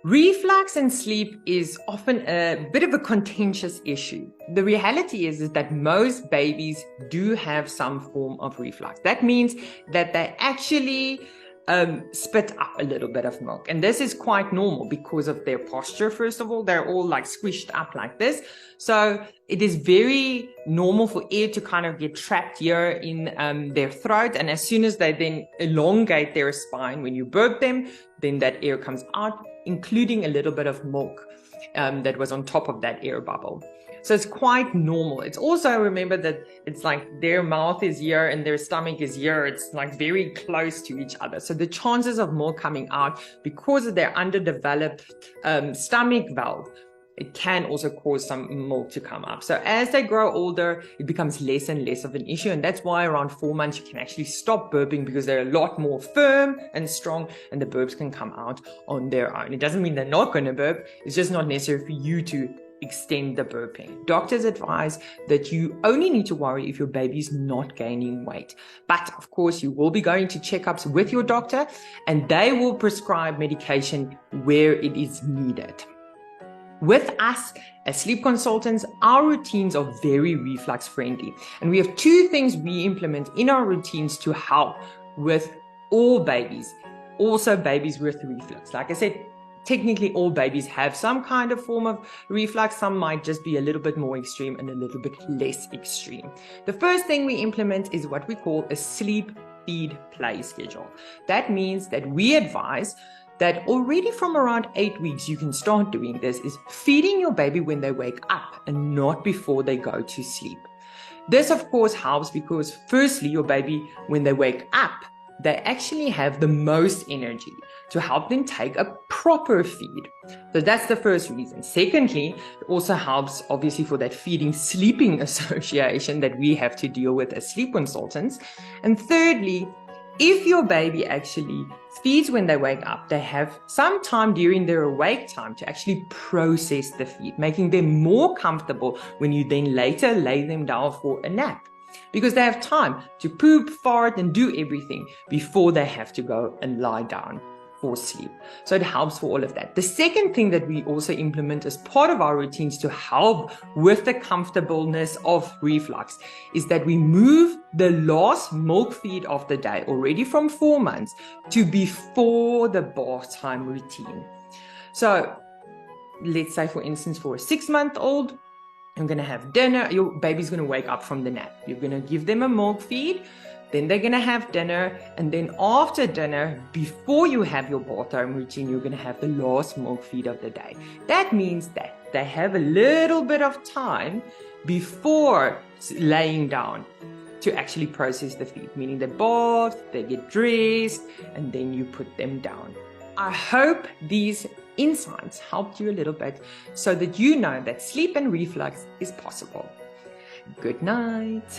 Reflux and sleep is often a bit of a contentious issue. The reality is that most babies do have some form of reflux. That means that they actually spit up a little bit of milk. And this is quite normal because of their posture. First of all, they're all like squished up like this. So it is very normal for air to kind of get trapped here in their throat. And as soon as they then elongate their spine, when you burp them, then that air comes out, including a little bit of milk that was on top of that air bubble. So it's quite normal. It's also, remember that it's like their mouth is here and their stomach is here. It's like very close to each other. So the chances of milk coming out because of their underdeveloped stomach valve, it can also cause some milk to come up. So as they grow older, it becomes less and less of an issue. And that's why around 4 months, you can actually stop burping because they're a lot more firm and strong and the burps can come out on their own. It doesn't mean they're not going to burp. It's just not necessary for you to extend the burping. Doctors advise that you only need to worry if your baby's not gaining weight. But of course, you will be going to checkups with your doctor and they will prescribe medication where it is needed. With us as sleep consultants, our routines are very reflux friendly. And we have 2 things we implement in our routines to help with all babies, also babies with reflux. Like I said, technically all babies have some kind of form of reflux. Some might just be a little bit more extreme and a little bit less extreme. The first thing we implement is what we call a sleep, feed, play schedule. That means that we advise that already from around 8 weeks, you can start doing this, is feeding your baby when they wake up and not before they go to sleep. This, of course, helps because firstly, your baby, when they wake up, they actually have the most energy to help them take a proper feed. So that's the first reason. Secondly, it also helps obviously for that feeding sleeping association that we have to deal with as sleep consultants. And thirdly, if your baby actually feeds when they wake up, they have some time during their awake time to actually process the feed, making them more comfortable when you then later lay them down for a nap. Because they have time to poop, fart, and do everything before they have to go and lie down for sleep. So it helps for all of that. The second thing that we also implement as part of our routines to help with the comfortableness of reflux is that we move the last milk feed of the day already from 4 months to before the bath time routine. So let's say, for instance, for a 6-month-old, I'm going to have dinner. Your baby's going to wake up from the nap. You're going to give them a milk feed. Then they're going to have dinner. And then after dinner, before you have your bath time routine, you're going to have the last milk feed of the day. That means that they have a little bit of time before laying down to actually process the feed, meaning they bath, they get dressed, and then you put them down. I hope these insights helped you a little bit so that you know that sleep and reflux is possible. Good night.